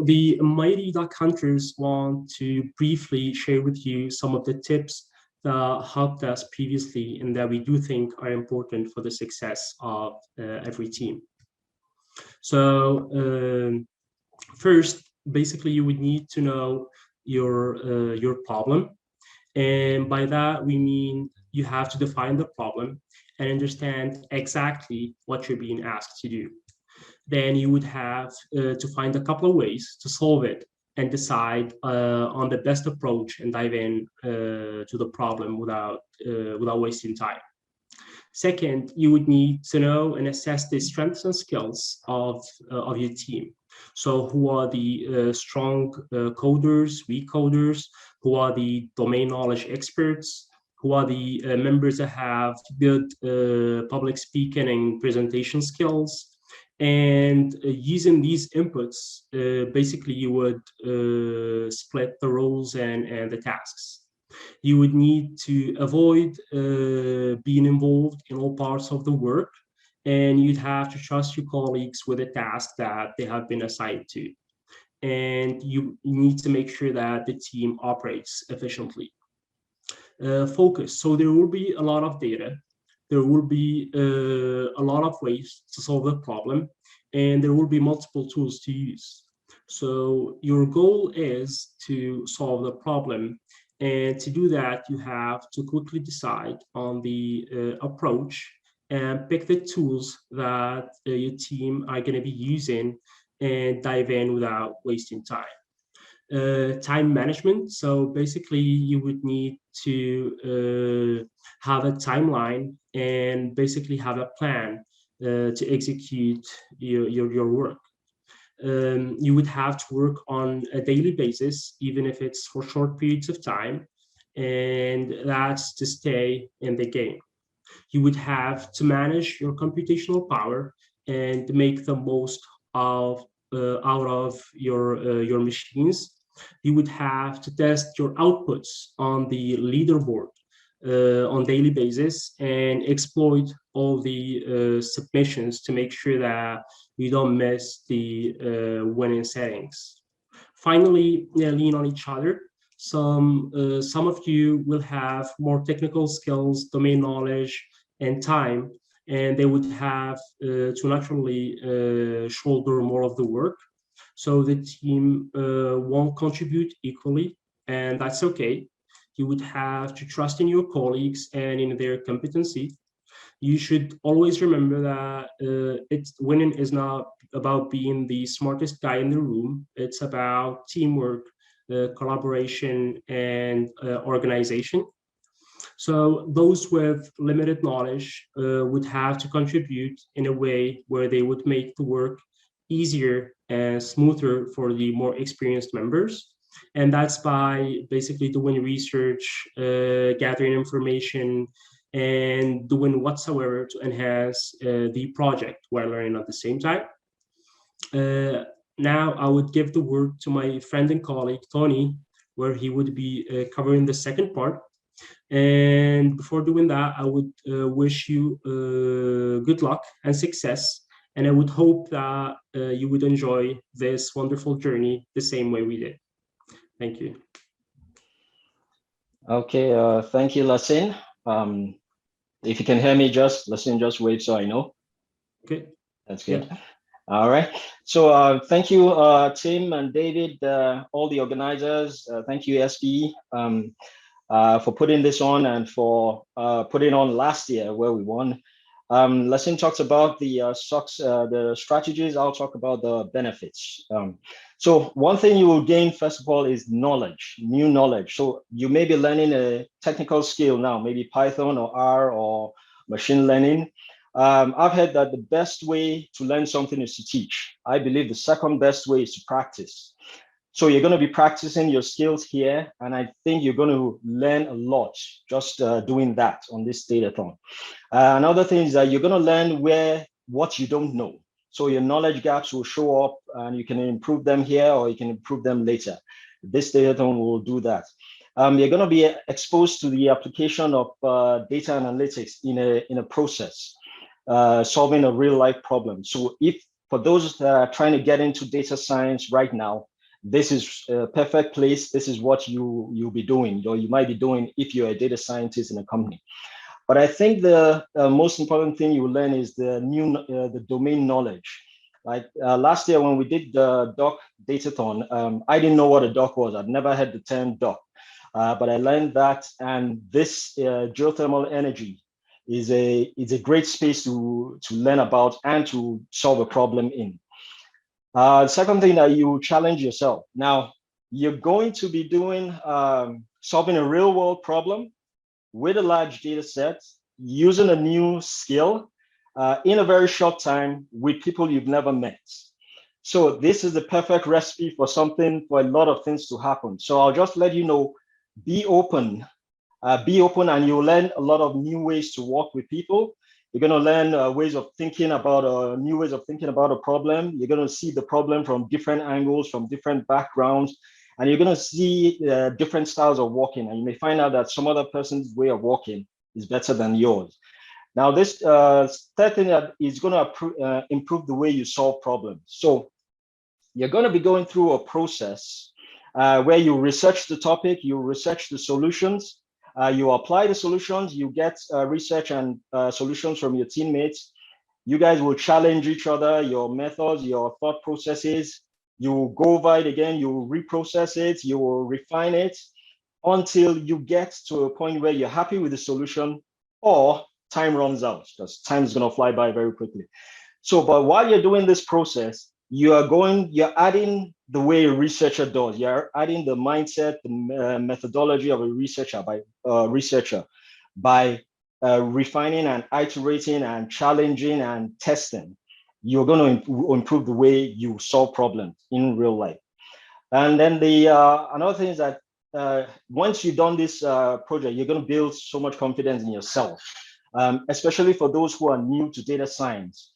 the mighty duck hunters want to briefly share with you some of the tips that helped us previously and that we do think are important for the success of every team. So first, basically, you would need to know your problem. And by that, we mean you have to define the problem and understand exactly what you're being asked to do. Then you would have to find a couple of ways to solve it and decide on the best approach and dive in to the problem without wasting time. Second, you would need to know and assess the strengths and skills of your team. So who are the strong coders, weak coders, who are the domain knowledge experts, who are the members that have good public speaking and presentation skills. And using these inputs, basically you would split the roles and the tasks. You would need to avoid being involved in all parts of the work, and you'd have to trust your colleagues with a task that they have been assigned to. And you need to make sure that the team operates efficiently. Focus. So there will be a lot of data. There will be a lot of ways to solve the problem, and there will be multiple tools to use. So your goal is to solve the problem. And to do that, you have to quickly decide on the approach and pick the tools that your team are going to be using and dive in without wasting time. Time management. So basically, you would need to have a timeline and basically have a plan to execute your work. You would have to work on a daily basis, even if it's for short periods of time, and that's to stay in the game. You would have to manage your computational power and make the most out of your machines. You would have to test your outputs on the leaderboard on daily basis and exploit all the submissions to make sure that you don't miss the winning settings. Finally, lean on each other. Some of you will have more technical skills, domain knowledge, and time, and they would have to naturally shoulder more of the work. So the team won't contribute equally, and that's okay. You would have to trust in your colleagues and in their competency. You should always remember that winning is not about being the smartest guy in the room. It's about teamwork, collaboration, and organization. So those with limited knowledge would have to contribute in a way where they would make the work easier and smoother for the more experienced members. And that's by basically doing research, gathering information, and doing whatsoever to enhance the project while learning at the same time. Now I would give the word to my friend and colleague, Tony, where he would be covering the second part. And before doing that, I would wish you good luck and success. And I would hope that you would enjoy this wonderful journey the same way we did. Thank you. Okay, thank you, Lahcene. If you can hear me, Lahcene, just wave so I know. Okay. That's good. Yeah. All right. So thank you, Tim and David, all the organizers. Thank you, SB, for putting this on and for putting on last year where we won. Lahcene talks about the strategies. I'll talk about the benefits. So one thing you will gain, first of all, is knowledge, new knowledge. So you may be learning a technical skill now, maybe Python or R or machine learning. I've heard that the best way to learn something is to teach. I believe the second best way is to practice. So you're going to be practicing your skills here, and I think you're going to learn a lot just doing that on this datathon. Another thing is that you're going to learn what you don't know. So your knowledge gaps will show up, and you can improve them here, or you can improve them later. This datathon will do that. You're going to be exposed to the application of data analytics in a process, solving a real life problem. So if for those that are trying to get into data science right now, this is a perfect place. This is what you'll be doing, or you might be doing if you're a data scientist in a company. But I think the most important thing you will learn is the domain knowledge. Like last year when we did the DUC Datathon, I didn't know what a DUC was. I'd never heard the term DUC, but I learned that. And this geothermal energy is a great space to learn about and to solve a problem in. Second thing, that you challenge yourself. Now, you're going to be doing solving a real world problem with a large data set, using a new skill in a very short time with people you've never met. So this is the perfect recipe for a lot of things to happen. So I'll just let you know, be open and you'll learn a lot of new ways to work with people. You're going to learn ways of thinking about new ways of thinking about a problem. You're going to see the problem from different angles, from different backgrounds, and you're going to see different styles of working. And you may find out that some other person's way of working is better than yours. Now, this third thing that is going to improve the way you solve problems. So you're going to be going through a process where you research the topic, you research the solutions, you apply the solutions, you get research and solutions from your teammates. You guys will challenge each other, your methods, your thought processes. You will go over it again, you will reprocess it, you will refine it until you get to a point where you're happy with the solution or time runs out, because time is going to fly by very quickly. So, but while you're doing this process, you're adding the way a researcher does. You're adding the mindset, the methodology of a researcher by refining and iterating and challenging and testing. You're going to improve the way you solve problems in real life. And then the another thing is that once you've done this project, you're going to build so much confidence in yourself, especially for those who are new to data science.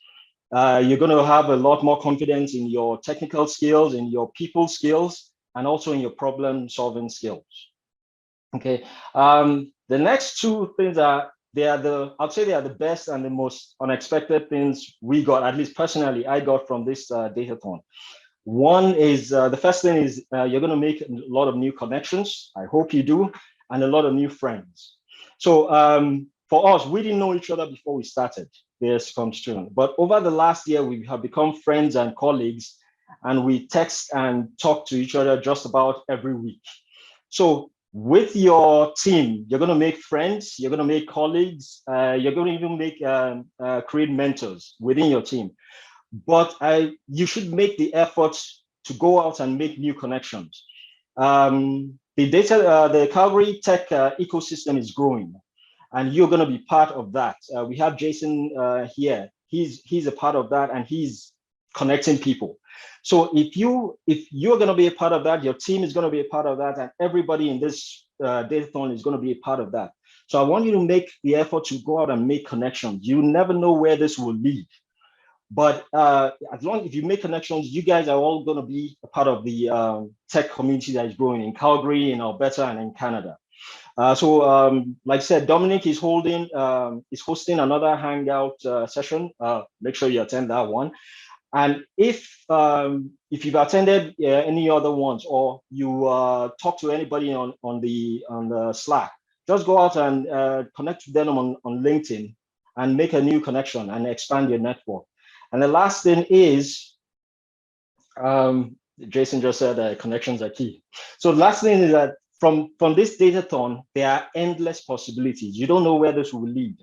You're going to have a lot more confidence in your technical skills, in your people skills, and also in your problem solving skills. Okay. The next two things I'd say they are the best and the most unexpected things we got, at least personally, I got from this Datathon. One is, the first thing is you're going to make a lot of new connections. I hope you do, and a lot of new friends. So for us, we didn't know each other before we started this construction, but over the last year, we have become friends and colleagues, and we text and talk to each other just about every week. So with your team, you're going to make friends, you're going to make colleagues, you're going to even make create mentors within your team. But you should make the effort to go out and make new connections. The Calgary tech ecosystem is growing, and you're going to be part of that. We have Jason here. He's a part of that, and he's connecting people. So if you're going to be a part of that, your team is going to be a part of that, and everybody in this Datathon is going to be a part of that. So I want you to make the effort to go out and make connections. You never know where this will lead. But if you make connections, you guys are all going to be a part of the tech community that is growing in Calgary, in Alberta, and in Canada. Like I said, Dominic is hosting another Hangout session. Make sure you attend that one. And if you've attended any other ones, or you talk to anybody on the Slack, just go out and connect with them on LinkedIn and make a new connection and expand your network. And the last thing is, Jason just said connections are key. So the last thing is that from this Datathon, there are endless possibilities. You don't know where this will lead.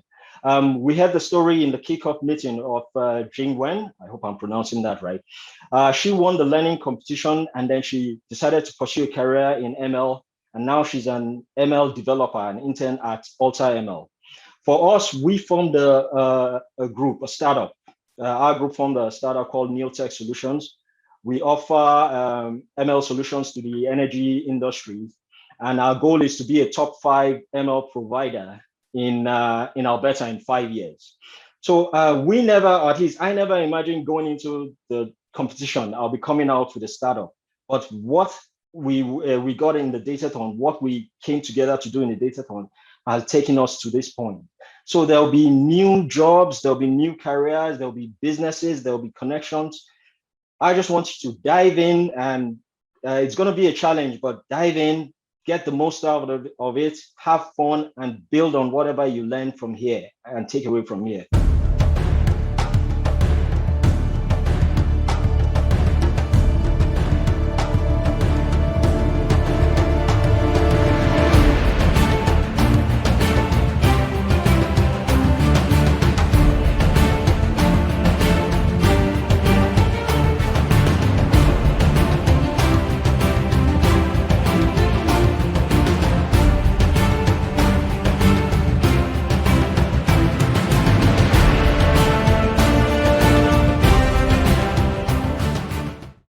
We had the story in the kickoff meeting of Jing Wen. I hope I'm pronouncing that right. She won the learning competition, and then she decided to pursue a career in ML. And now she's an ML developer, an intern at Alta ML. For us, we formed a group, a startup. Our group formed a startup called Neotech Solutions. We offer ML solutions to the energy industry, and our goal is to be a top 5 ML provider in Alberta in 5 years. So we never, or at least I never imagined going into the competition. I'll be coming out with a startup. But what we got in the Datathon, what we came together to do in the Datathon, has taken us to this point. So there'll be new jobs, there'll be new careers, there'll be businesses, there'll be connections. I just want you to dive in and it's going to be a challenge, but dive in, get the most out of it, have fun, and build on whatever you learn from here and take away from here.